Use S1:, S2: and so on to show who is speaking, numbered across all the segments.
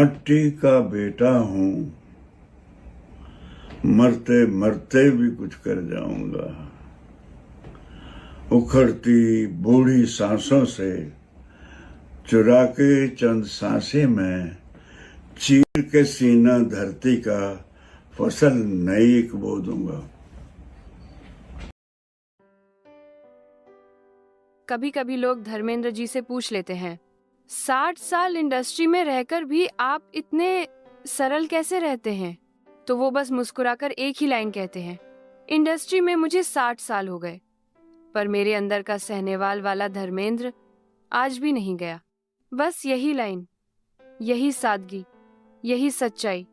S1: मिट्टी का बेटा हूँ, मरते मरते भी कुछ कर जाऊंगा। उखड़ती बूढ़ी सांसों से चुरा के चंद सांसें में चीर के सीना धरती का फसल नई बो दूंगा।
S2: कभी कभी लोग धर्मेंद्र जी से पूछ लेते हैं, 60 साल इंडस्ट्री में रहकर भी आप इतने सरल कैसे रहते हैं? तो वो बस मुस्कुराकर एक ही लाइन कहते हैं, इंडस्ट्री में मुझे 60 साल हो गए, पर मेरे अंदर का सहनेवाल वाला धर्मेंद्र आज भी नहीं गया। बस यही लाइन, यही सादगी, यही सच्चाई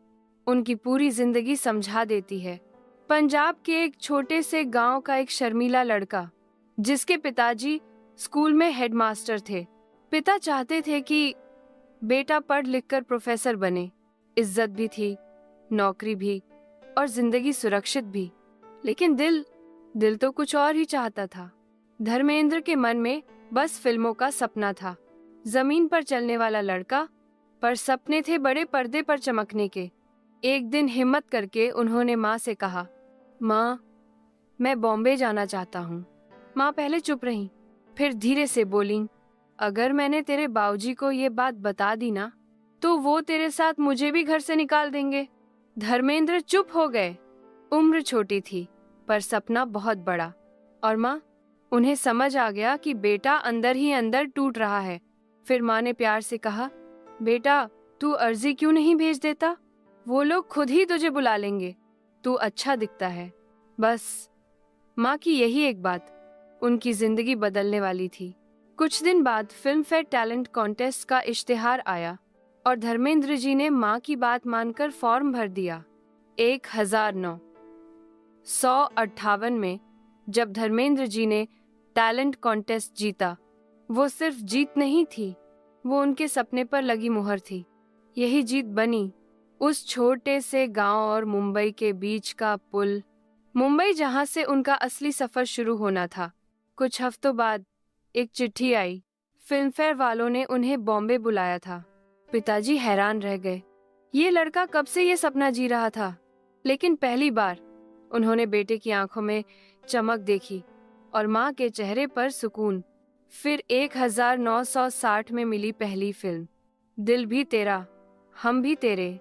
S2: उनकी पूरी जिंदगी समझा देती है। पंजाब के एक छोटे से गांव का एक शर्मीला लड़का, जिसके पिताजी स्कूल में हेडमास्टर थे। पिता चाहते थे कि बेटा पढ़ लिखकर प्रोफेसर बने। इज्जत भी थी, नौकरी भी और जिंदगी सुरक्षित भी। लेकिन दिल तो कुछ और ही चाहता था। धर्मेंद्र के मन में बस फिल्मों का सपना था। जमीन पर चलने वाला लड़का, पर सपने थे बड़े पर्दे पर चमकने के। एक दिन हिम्मत करके उन्होंने माँ से कहा, माँ, मैं बॉम्बे जाना चाहता हूँ। माँ पहले चुप रही, फिर धीरे से बोली, अगर मैंने तेरे बाबूजी को ये बात बता दी ना, तो वो तेरे साथ मुझे भी घर से निकाल देंगे। धर्मेंद्र चुप हो गए। उम्र छोटी थी, पर सपना बहुत बड़ा। और माँ, उन्हें समझ आ गया कि बेटा अंदर ही अंदर टूट रहा है। फिर माँ ने प्यार से कहा, बेटा, तू अर्जी क्यों नहीं भेज देता? वो लोग खुद ही तुझे बुला लेंगे। तू अच्छा दिखता है। बस माँ की यही एक बात उनकी जिंदगी बदलने वाली थी। कुछ दिन बाद फिल्म फेयर टैलेंट कॉन्टेस्ट का इश्तिहार आया और धर्मेंद्र जी ने माँ की बात मानकर फॉर्म भर दिया। 1958 में जब धर्मेंद्र जी ने टैलेंट कॉन्टेस्ट जीता, वो सिर्फ जीत नहीं थी, वो उनके सपने पर लगी मुहर थी। यही जीत बनी उस छोटे से गांव और मुंबई के बीच का पुल। मुंबई, जहां से उनका असली सफर शुरू होना था। कुछ हफ्तों बाद एक चिट्ठी आई। फिल्म फेयर वालों ने उन्हें बॉम्बे बुलाया था। पिताजी हैरान रह गए। ये लड़का कब से ये सपना जी रहा था, लेकिन पहली बार उन्होंने बेटे की आंखों में चमक देखी और माँ के चेहरे पर सुकून। फिर 1960 में मिली पहली फिल्म, दिल भी तेरा हम भी तेरे।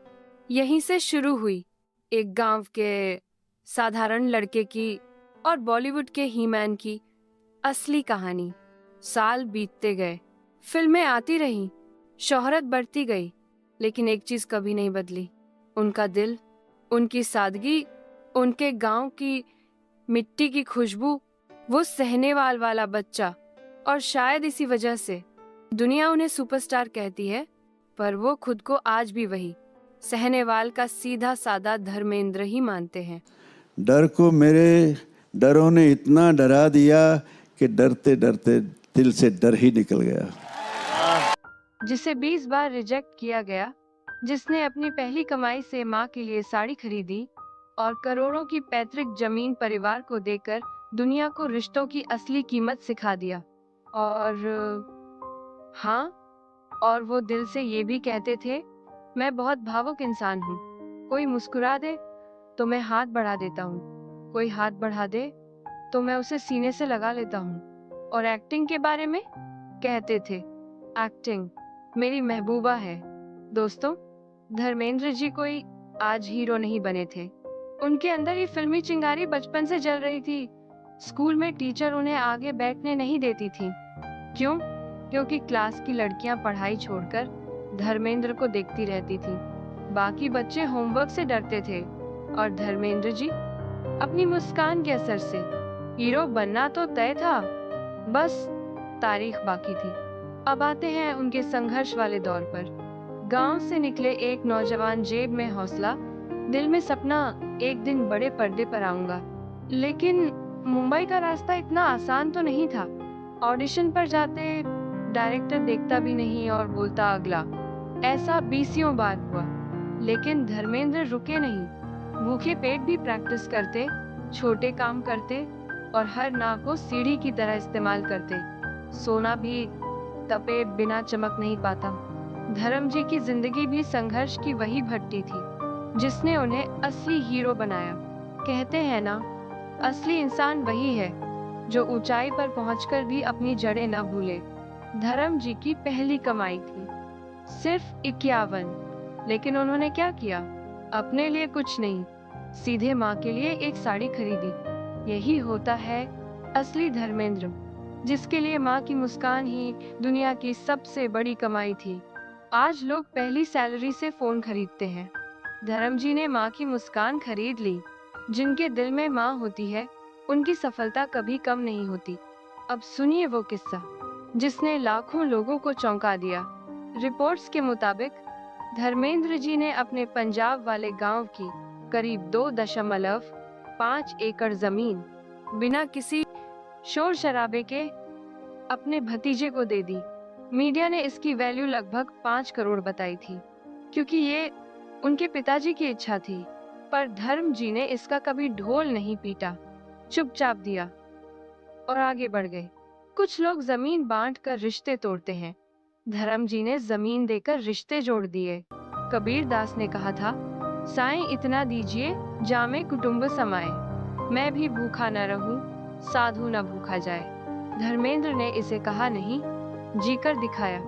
S2: यहीं से शुरू हुई एक गांव के साधारण लड़के की और बॉलीवुड के हीमैन की असली कहानी। साल बीतते गए, फिल्में आती रहीं, शोहरत बढ़ती गई, लेकिन एक चीज कभी नहीं बदली, उनका दिल, उनकी सादगी, उनके गांव की मिट्टी की खुशबू, वो सहनेवाल वाला बच्चा। और शायद इसी वजह से दुनिया उन्हें सुपरस्टार कहती है, पर वो खुद को आज भी वही सहनेवाल का सीधा सादा धर्मेंद्र ही मानते हैं।
S1: डर को मेरे डरों ने इतना डरा दिया कि डरते डरते दिल से डर ही निकल गया।
S2: जिसे 20 बार रिजेक्ट किया गया, जिसने अपनी पहली कमाई से माँ के लिए साड़ी खरीदी और करोड़ों की पैतृक जमीन परिवार को देकर दुनिया को रिश्तों की असली कीमत सिखा दिया। और वो दिल से ये भी कहते थे, मैं बहुत भावुक इंसान हूँ। कोई मुस्कुरा दे तो मैं हाथ बढ़ा देता हूँ, कोई हाथ बढ़ा दे तो मैं उसे सीने से लगा लेता हूँ। और एक्टिंग के बारे में कहते थे, एक्टिंग मेरी महबूबा है। दोस्तों, धर्मेंद्र जी कोई आज हीरो नहीं बने थे। उनके अंदर ये फिल्मी चिंगारी बचपन से जल रही थी। स्कूल में टीचर उन्हें आगे बैठने नहीं देती थी। क्यों? क्योंकि क्लास की लड़कियां पढ़ाई छोड़कर धर्मेंद्र को देखती रहती थी। बाकी बच्चे होमवर्क से डरते थे और धर्मेंद्र जी अपनी मुस्कान के असर से हीरो बनना तो तय था, बस तारीख बाकी थी। अब आते हैं उनके संघर्ष वाले दौर पर। गांव से निकले एक नौजवान, जेब में हौसला, दिल में सपना, एक दिन बड़े पर्दे पर आऊंगा। लेकिन मुंबई का रास्ता इतना आसान तो नहीं था। ऑडिशन पर जाते डायरेक्टर देखता भी नहीं और बोलता अगला। ऐसा 20 बार हुआ, लेकिन धर्मेंद्र रुके नहीं। भूखे पेट भी प्रैक्टिस करते, छोटे काम करते और हर ना को सीढ़ी की तरह इस्तेमाल करते। सोना भी तपे बिना चमक नहीं पाता। धर्म जी की जिंदगी भी संघर्ष की वही भट्टी थी जिसने उन्हें असली हीरो बनाया। कहते हैं ना, असली इंसान वही है जो ऊंचाई पर पहुंचकर भी अपनी जड़ें न भूले। धर्म जी की पहली कमाई थी सिर्फ 51, लेकिन उन्होंने क्या किया? अपने लिए कुछ नहीं, सीधे माँ के लिए एक साड़ी खरीदी। यही होता है असली धर्मेंद्र, जिसके लिए माँ की मुस्कान ही दुनिया की सबसे बड़ी कमाई थी। आज लोग पहली सैलरी से फोन खरीदते हैं, धर्म जी ने माँ की मुस्कान खरीद ली। जिनके दिल में माँ होती है, उनकी सफलता कभी कम नहीं होती। अब सुनिए वो किस्सा जिसने लाखों लोगों को चौंका दिया। रिपोर्ट्स के मुताबिक धर्मेंद्र जी ने अपने पंजाब वाले गांव की करीब 2.5 एकड़ जमीन बिना किसी शोर शराबे के अपने भतीजे को दे दी। मीडिया ने इसकी वैल्यू लगभग 5 करोड़ बताई थी, क्योंकि ये उनके पिताजी की इच्छा थी। पर धर्म जी ने इसका कभी ढोल नहीं पीटा, चुपचाप दिया और आगे बढ़ गए। कुछ लोग जमीन बांटकर रिश्ते तोड़ते हैं, धर्म जी ने जमीन देकर रिश्ते जोड़ दिए। कबीर दास ने कहा था, साईं इतना दीजिए जामे कुटुंब समाए, मैं भी भूखा न रहूं, साधु न भूखा जाए। धर्मेंद्र ने इसे कहा नहीं, जीकर दिखाया।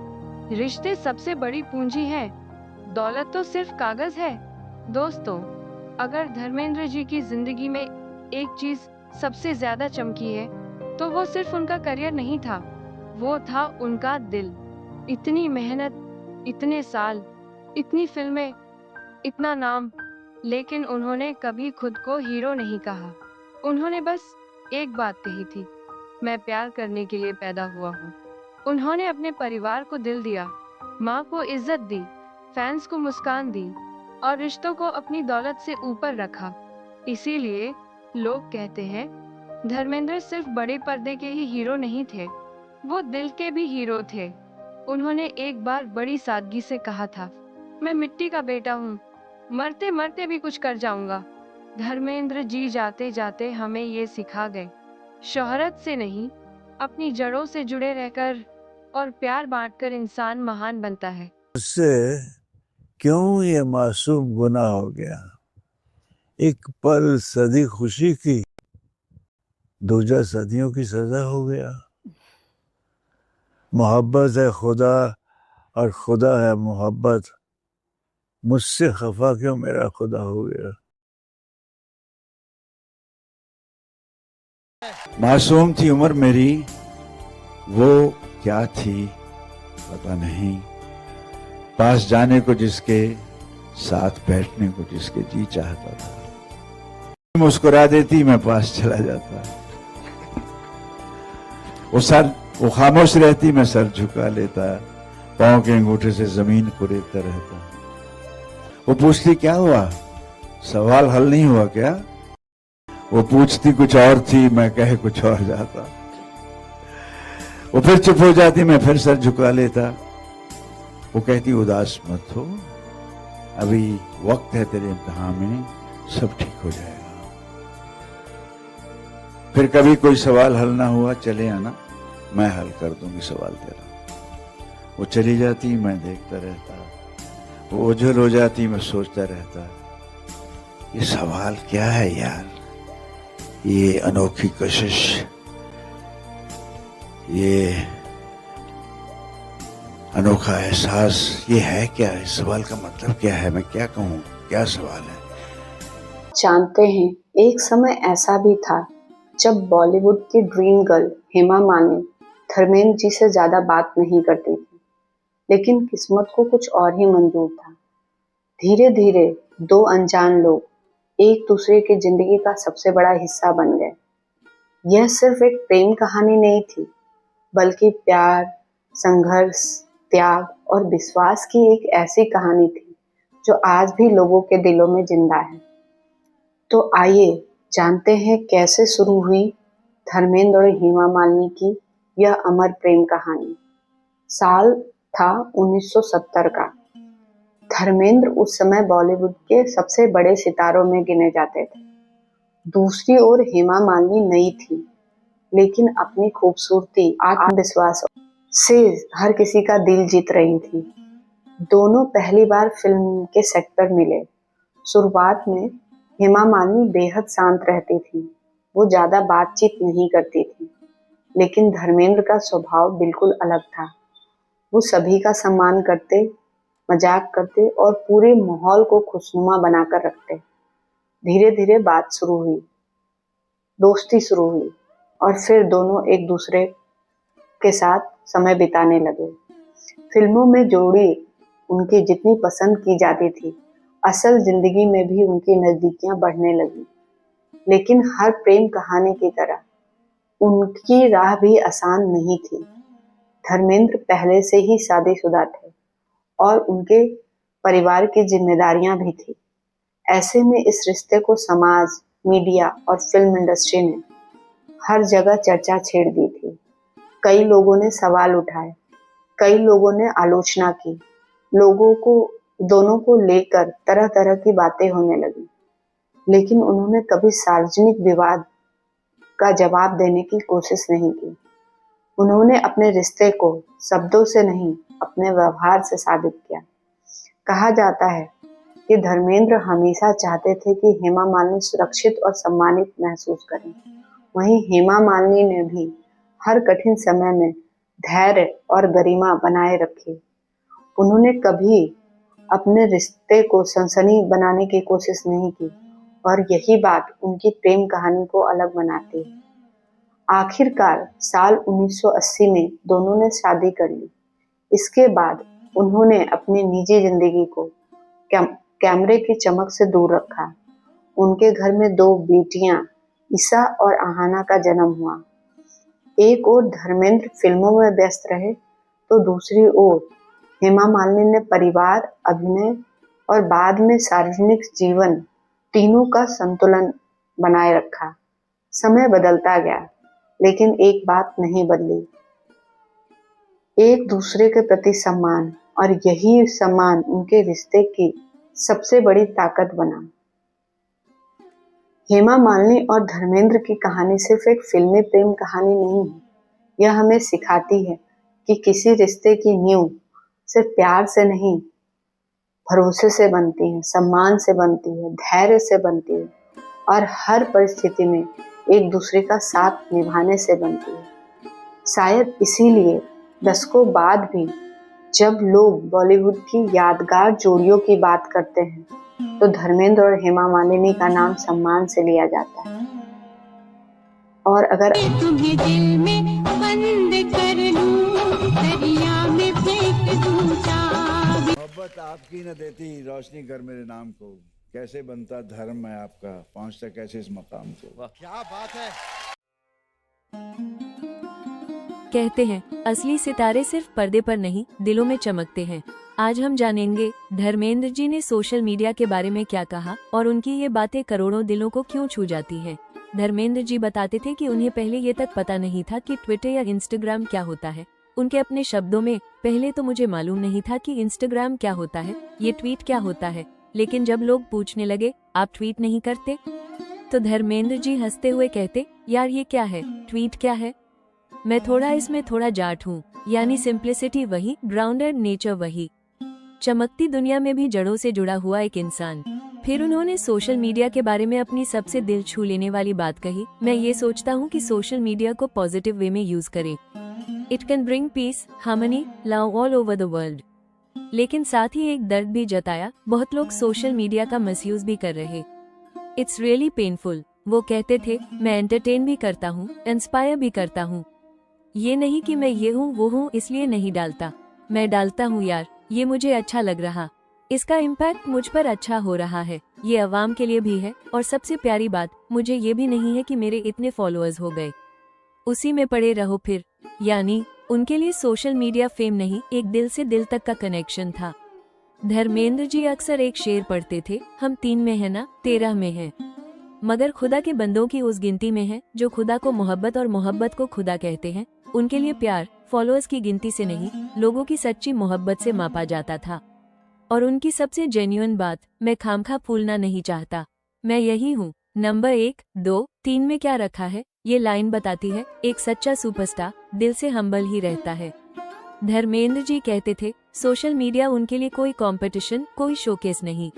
S2: रिश्ते सबसे बड़ी पूंजी है, दौलत तो सिर्फ कागज है। दोस्तों, अगर धर्मेंद्र जी की जिंदगी में एक चीज सबसे ज्यादा चमकी है, तो वो सिर्फ उनका करियर नहीं था, वो था उनका दिल। इतनी मेहनत, इतने साल, इतनी फिल्में, इतना नाम, लेकिन उन्होंने कभी खुद को हीरो नहीं कहा। उन्होंने बस एक बात कही थी, मैं प्यार करने के लिए पैदा हुआ हूँ। उन्होंने अपने परिवार को दिल दिया, माँ को इज्जत दी, फैंस को मुस्कान दी और रिश्तों को अपनी दौलत से ऊपर रखा। इसीलिए लोग कहते हैं धर्मेंद्र सिर्फ बड़े पर्दे के ही हीरो नहीं थे, वो दिल के भी हीरो थे। उन्होंने एक बार बड़ी सादगी से कहा था, मैं मिट्टी का बेटा हूँ, मरते मरते भी कुछ कर जाऊंगा। धर्मेंद्र जी जाते जाते हमें ये सिखा गए, शोहरत से नहीं, अपनी जड़ों से जुड़े रहकर और प्यार बांटकर इंसान महान बनता है।
S3: उससे क्यों ये मासूम गुनाह हो गया? एक पल सदी खुशी की, दूजा सदियों की सजा हो गया। मोहब्बत है खुदा और खुदा है मोहब्बत, मुझसे खफा क्यों मेरा खुदा हो गया?
S1: मासूम थी उम्र मेरी, वो क्या थी पता नहीं, पास जाने को जिसके, साथ बैठने को जिसके जी चाहता था। मुस्कुरा देती, मैं पास चला जाता। वो खामोश रहती, मैं सर झुका लेता, पांव के अंगूठे से जमीन को रेतता रहता। वो पूछती क्या हुआ, सवाल हल नहीं हुआ क्या? वो पूछती कुछ और थी, मैं कहे कुछ और जाता। वो फिर चुप हो जाती, मैं फिर सर झुका लेता। वो कहती उदास मत हो, अभी वक्त है तेरे इम्तिहान में, सब ठीक हो जाएगा। फिर कभी कोई सवाल हल ना हुआ, चले आना, मैं हल कर दूंगी सवाल तेरा। वो चली जाती, मैं देखता रहता। वो ओझल हो जाती, मैं सोचता रहता, ये सवाल क्या है यार, ये अनोखी कशिश, ये अनोखा एहसास, ये है क्या? इस सवाल का मतलब क्या है? मैं क्या कहूँ, क्या सवाल है?
S4: जानते हैं, एक समय ऐसा भी था जब बॉलीवुड की ड्रीम गर्ल हेमा मालिनी धर्मेंद्र जी से ज्यादा बात नहीं करती थी, लेकिन किस्मत को कुछ और ही मंजूर था। धीरे धीरे दो अनजान लोग एक दूसरे की जिंदगी का सबसे बड़ा हिस्सा बन गए। यह सिर्फ एक प्रेम कहानी नहीं थी, बल्कि प्यार, संघर्ष, त्याग और विश्वास की एक ऐसी कहानी थी जो आज भी लोगों के दिलों में जिंदा है। तो आइए जानते हैं कैसे शुरू हुई धर्मेंद्र और हेमा मालिनी की यह अमर प्रेम कहानी। साल था 1970 का। धर्मेंद्र उस समय बॉलीवुड के सबसे बड़े सितारों में गिने जाते थे। दूसरी ओर हेमा मालिनी नई थी, लेकिन अपनी खूबसूरती, आत्मविश्वास से हर किसी का दिल जीत रही थी। दोनों पहली बार फिल्म के सेट पर मिले। शुरुआत में हेमा मालिनी बेहद शांत रहती थी, वो ज्यादा बातचीत नहीं करती थी, लेकिन धर्मेंद्र का स्वभाव बिल्कुल अलग था। वो सभी का सम्मान करते, मजाक करते और पूरे माहौल को खुशनुमा बनाकर रखते। धीरे धीरे बात शुरू हुई, दोस्ती शुरू हुई और फिर दोनों एक दूसरे के साथ समय बिताने लगे। फिल्मों में जोड़ी उनकी जितनी पसंद की जाती थी, असल जिंदगी में भी उनकी नजदीकियां बढ़ने लगी। लेकिन हर प्रेम कहानी की तरह उनकी राह भी आसान नहीं थी। धर्मेंद्र पहले से ही शादीशुदा थे और उनके परिवार की जिम्मेदारियां भी थी। ऐसे में इस रिश्ते को समाज, मीडिया और फिल्म इंडस्ट्री ने हर जगह चर्चा छेड़ दी थी। कई लोगों ने सवाल उठाए, कई लोगों ने आलोचना की। लोगों को दोनों को लेकर तरह तरह की बातें होने लगी, लेकिन उन्होंने कभी सार्वजनिक विवाद का जवाब देने की कोशिश नहीं की। उन्होंने अपने रिश्ते को शब्दों से नहीं, अपने व्यवहार से साबित किया। कहा जाता है कि धर्मेंद्र हमेशा चाहते थे कि हेमा मालिनी सुरक्षित और सम्मानित महसूस करें। वहीं हेमा मालिनी ने भी हर कठिन समय में धैर्य और गरिमा बनाए रखी। उन्होंने कभी अपने रिश्ते को सनसनी बनाने की कोशिश नहीं की और यही बात उनकी प्रेम कहानी को अलग बनाती है। आखिरकार साल 1980 में दोनों ने शादी कर ली। इसके बाद उन्होंने अपनी निजी जिंदगी को कैमरे की चमक से दूर रखा। उनके घर में 2 बेटियां ईशा और आहाना का जन्म हुआ। एक ओर धर्मेंद्र फिल्मों में व्यस्त रहे तो दूसरी ओर हेमा मालिनी ने परिवार, अभिनय और बाद में सार्वजनिक जीवन, तीनों का संतुलन बनाए रखा। समय बदलता गया, लेकिन एक बात नहीं बदली, एक दूसरे के प्रति सम्मान, और यही सम्मान उनके रिश्ते की सबसे बड़ी ताकत बना। हेमा मालिनी और धर्मेंद्र की कहानी सिर्फ एक फिल्मी प्रेम कहानी नहीं है। यह हमें सिखाती है कि किसी रिश्ते की नींव सिर्फ प्यार से नहीं, भरोसे से बनती है, सम्मान से बनती है, धैर्य से बनती है और हर परिस्थिति में एक दूसरे का साथ निभाने से बनती है। शायद इसीलिए दशकों बाद भी जब लोग बॉलीवुड की यादगार जोड़ियों की बात करते हैं तो धर्मेंद्र और हेमा मालिनी का नाम सम्मान से लिया जाता है। और अगर
S5: तुम्हें दिल में बंद कर लूं, दरिया में फेंक दूं चाबी।
S1: मोहब्बत आपकी न देती रोशनी कर मेरे नाम को, कैसे बनता धर्म है आपका, पहुंचता कैसे इस मकाम को।
S6: क्या बात है।
S7: कहते हैं असली सितारे सिर्फ पर्दे पर नहीं, दिलों में चमकते हैं। आज हम जानेंगे धर्मेंद्र जी ने सोशल मीडिया के बारे में क्या कहा और उनकी ये बातें करोड़ों दिलों को क्यों छू जाती हैं। धर्मेंद्र जी बताते थे कि उन्हें पहले ये तक पता नहीं था कि ट्विटर या इंस्टाग्राम क्या होता है। उनके अपने शब्दों में, पहले तो मुझे मालूम नहीं था कि इंस्टाग्राम क्या होता है, ये ट्वीट क्या होता है, लेकिन जब लोग पूछने लगे आप ट्वीट नहीं करते, तो धर्मेंद्र जी हंसते हुए कहते, यार ये क्या है, ट्वीट क्या है। मैं थोड़ा इसमें थोड़ा जाट हूँ, यानी सिंप्लिसिटी वही, ग्राउंडेड नेचर वही, चमकती दुनिया में भी जड़ों से जुड़ा हुआ एक इंसान। फिर उन्होंने सोशल मीडिया के बारे में अपनी सबसे दिल छू लेने वाली बात कही, मैं ये सोचता हूँ कि सोशल मीडिया को पॉजिटिव वे में यूज करें। It can bring peace, harmony, love all over the world. लेकिन साथ ही एक दर्द भी जताया, बहुत लोग सोशल मीडिया का मिसयूज भी कर रहे। It's really painful. वो कहते थे, मैं एंटरटेन भी करता हूँ, इंस्पायर भी करता हूँ। ये नहीं कि मैं ये हूँ वो हूँ इसलिए नहीं डालता, मैं डालता हूँ यार, ये मुझे अच्छा लग रहा, इसका इम्पैक्ट मुझ पर अच्छा हो रहा है, ये अवाम के लिए भी है। और सबसे प्यारी बात, मुझे ये भी नहीं है कि मेरे इतने फॉलोअर्स हो गए, उसी में पड़े रहो फिर। यानी उनके लिए सोशल मीडिया फेम नहीं, एक दिल से दिल तक का कनेक्शन था। धर्मेंद्र जी अक्सर एक शेर पढ़ते थे, हम 3 में है ना 13 में है, मगर खुदा के बंदों की उस गिनती में है जो खुदा को मोहब्बत और मोहब्बत को खुदा कहते हैं। उनके लिए प्यार फॉलोअर्स की गिनती से नहीं, लोगों की सच्ची मोहब्बत से मापा जाता था। और उनकी सबसे जेन्युइन बात, मैं खामखा फूलना नहीं चाहता, मैं यही हूँ, नंबर 1, 2, 3 में क्या रखा है, ये लाइन बताती है एक सच्चा सुपरस्टार दिल से हम्बल ही रहता है। धर्मेंद्र जी कहते थे, सोशल मीडिया उनके लिए कोई कंपटीशन, कोई शोकेस नहीं,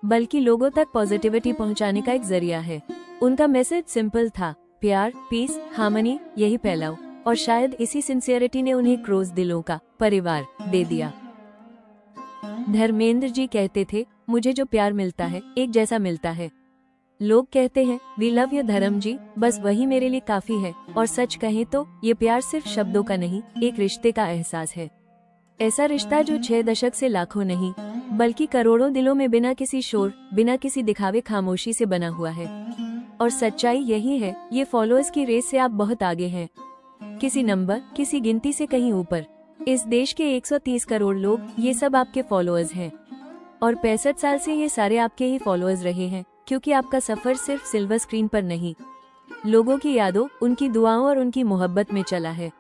S7: बल्कि लोगों तक पॉजिटिविटी पहुंचाने का एक जरिया है। उनका मैसेज सिंपल था, प्यार, पीस, हार्मनी, यही फैलाओ। और शायद इसी सिंसियरिटी ने उन्हें क्रोज दिलों का परिवार दे दिया। धर्मेंद्र जी कहते थे, मुझे जो प्यार मिलता है एक जैसा मिलता है। लोग कहते हैं, वी लव यू धर्म जी, बस वही मेरे लिए काफी है। और सच कहें तो ये प्यार सिर्फ शब्दों का नहीं, एक रिश्ते का एहसास है। ऐसा रिश्ता जो 6 दशक से लाखों नहीं, बल्कि करोड़ों दिलों में बिना किसी शोर, बिना किसी दिखावे, खामोशी से बना हुआ है। और सच्चाई यही है, ये फॉलोअर्स की रेस से आप बहुत आगे हैं। किसी नंबर, किसी गिनती से कहीं ऊपर। इस देश के 130 करोड़ लोग, ये सब आपके फॉलोअर्स हैं। और 65 साल से ये सारे आपके ही फॉलोअर्स रहे हैं, क्योंकि आपका सफर सिर्फ सिल्वर स्क्रीन पर नहीं, लोगों की यादों, उनकी दुआओं और उनकी मोहब्बत में चला है।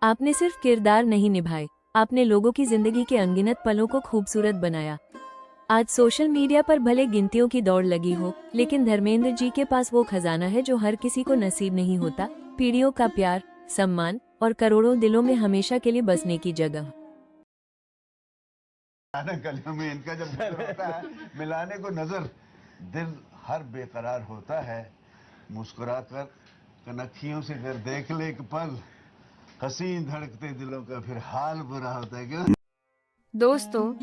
S7: आपने सिर्फ किरदार नहीं निभाए, आपने लोगों की जिंदगी के अनगिनत पलों को खूबसूरत बनाया। आज सोशल मीडिया पर भले गिनतियों की दौड़ लगी हो, लेकिन धर्मेंद्र जी के पास वो खजाना है जो हर किसी को नसीब नहीं होता, पीढ़ियों का प्यार, सम्मान और करोड़ों दिलों में हमेशा के लिए बसने की जगह।
S1: गलियों में इनका जब जिक्र होता है, मिलाने को नजर, दिल हर बेकरार होता है। मुस्कुराकर कनखियों से अगर देख ले एक पल, हसीन धड़कते दिलों का फिर हाल बुरा होता है। क्यों?
S2: दोस्तों,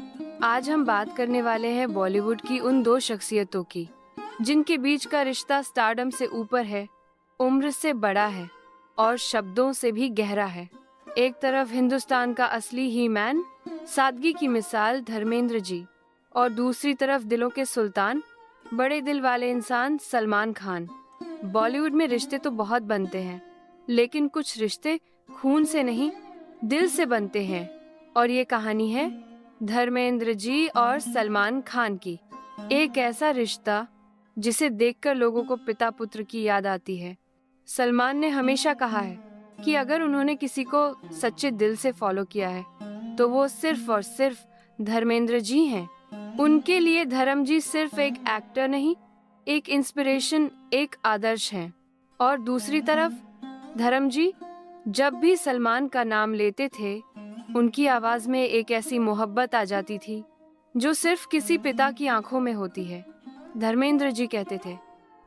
S2: आज हम बात करने वाले हैं बॉलीवुड की उन 2 शख्सियतों की, जिनके बीच का रिश्ता स्टारडम से ऊपर है, उम्र से बड़ा है और शब्दों से भी गहरा है। एक तरफ हिंदुस्तान का असली ही मैन, सादगी की मिसाल धर्मेंद्र जी, और दूसरी तरफ दिलों के सुल्तान, बड़े दिल वाले इंसान सलमान खान। बॉलीवुड में रिश्ते तो बहुत बनते हैं, लेकिन कुछ रिश्ते खून से नहीं, दिल से बनते हैं। और ये कहानी है धर्मेंद्र जी और सलमान खान की। एक ऐसा रिश्ता जिसे देखकर लोगों को पिता पुत्र की याद आती है। सलमान ने हमेशा कहा है कि अगर उन्होंने किसी को सच्चे दिल से फॉलो किया है तो वो सिर्फ और सिर्फ धर्मेंद्र जी हैं। उनके लिए धर्म जी सिर्फ एक एक्टर नहीं, एक इंस्पिरेशन, एक आदर्श हैं। और दूसरी तरफ धर्म जी जब भी सलमान का नाम लेते थे, उनकी आवाज में एक ऐसी मोहब्बत आ जाती थी जो सिर्फ किसी पिता की आंखों में होती है। धर्मेंद्र जी कहते थे,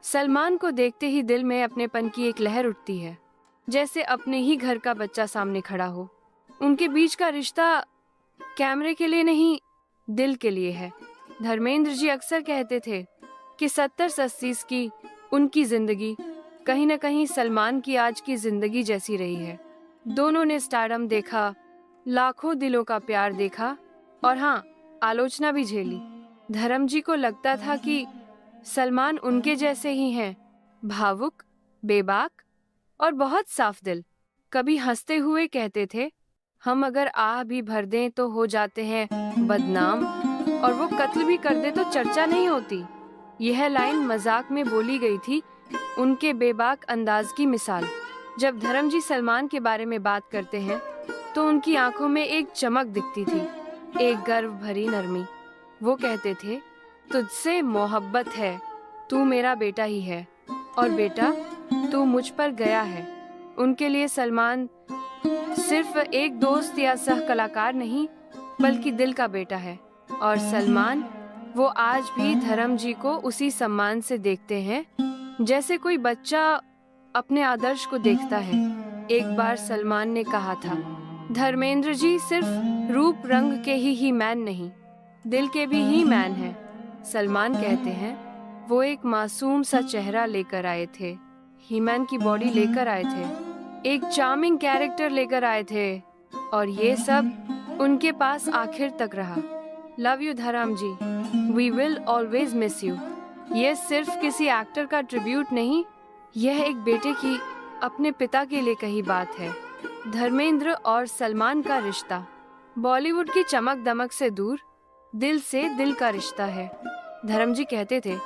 S2: सलमान को देखते ही दिल में अपनेपन की एक लहर उठती है, जैसे अपने ही घर का बच्चा सामने खड़ा हो। उनके बीच का रिश्ता कैमरे के लिए नहीं, दिल के लिए है। धर्मेंद्र जी अक्सर कहते थे कि 70-80 की उनकी जिंदगी कहीं न कहीं सलमान की आज की जिंदगी जैसी रही है। दोनों ने स्टारडम देखा, लाखों दिलों का प्यार देखा और हाँ, आलोचना भी झेली। धर्म जी को लगता था कि सलमान उनके जैसे ही हैं, भावुक, बेबाक और बहुत साफ दिल। कभी हंसते हुए कहते थे, हम अगर आह भी भर दें तो हो जाते हैं बदनाम, और वो कत्ल भी कर दे तो चर्चा नहीं होती। यह लाइन मजाक में बोली गई थी, उनके बेबाक अंदाज की मिसाल। जब धर्म जी सलमान के बारे में बात करते हैं तो उनकी आंखों में एक चमक दिखती थी, एक गर्व भरी नरमी। वो कहते थे, तुझसे मोहब्बत है, तू मेरा बेटा ही है, और बेटा तू मुझ पर गया है। उनके लिए सलमान सिर्फ एक दोस्त या सह कलाकार नहीं, बल्कि दिल का बेटा है। और सलमान, वो आज भी धर्म जी को उसी सम्मान से देखते हैं जैसे कोई बच्चा अपने आदर्श को देखता है। एक बार सलमान ने कहा था, धर्मेंद्र जी सिर्फ रूप रंग के ही मैन नहीं, दिल के भी ही मैन हैं। सलमान कहते हैं, वो एक मासूम सा चेहरा लेकर आए थे, ही-मैन की बॉडी लेकर आए थे, एक चार्मिंग कैरेक्टर लेकर आए थे, और ये सब उनके पास आखिर तक रहा। Love you Dharm ji, we will always miss you. ये सिर्फ किसी एक्टर का ट्रिब्यूट नहीं, यह एक बेटे की अपने पिता के लिए कही बात है। धर्मेंद्र और सलमान का रिश्ता बॉलीवुड की चमक दमक से दूर, दिल से दिल का रिश्ता है। धर्म जी कहते थे,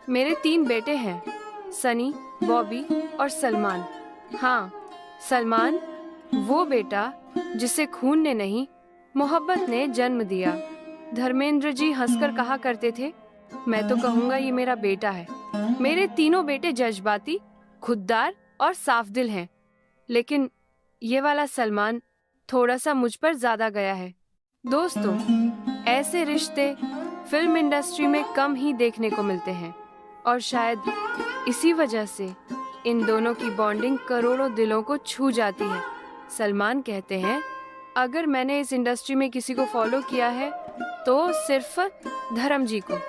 S2: मेरे 3 बेटे हैं, सनी, बॉबी और सलमान। हाँ, सलमान वो बेटा जिसे खून ने नहीं, मोहब्बत ने जन्म दिया। धर्मेंद्र जी हंसकर कहा करते थे, मैं तो कहूँगा ये मेरा बेटा है। मेरे तीनों बेटे जज्बाती, खुददार और साफ दिल हैं, लेकिन ये वाला सलमान थोड़ा सा मुझ पर ज्यादा गया है। दोस्तों, ऐसे रिश्ते फिल्म इंडस्ट्री में कम ही देखने को मिलते हैं और शायद इसी वजह से इन दोनों की बॉन्डिंग करोड़ों दिलों को छू जाती है। सलमान कहते हैं, अगर मैंने इस इंडस्ट्री में किसी को फॉलो किया है तो सिर्फ धर्म जी को।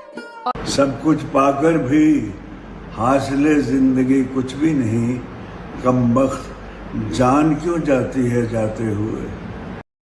S1: सब कुछ पाकर भी हासिले जिंदगी कुछ भी नहीं, कमबख्त जान क्यों जाती है जाते हुए।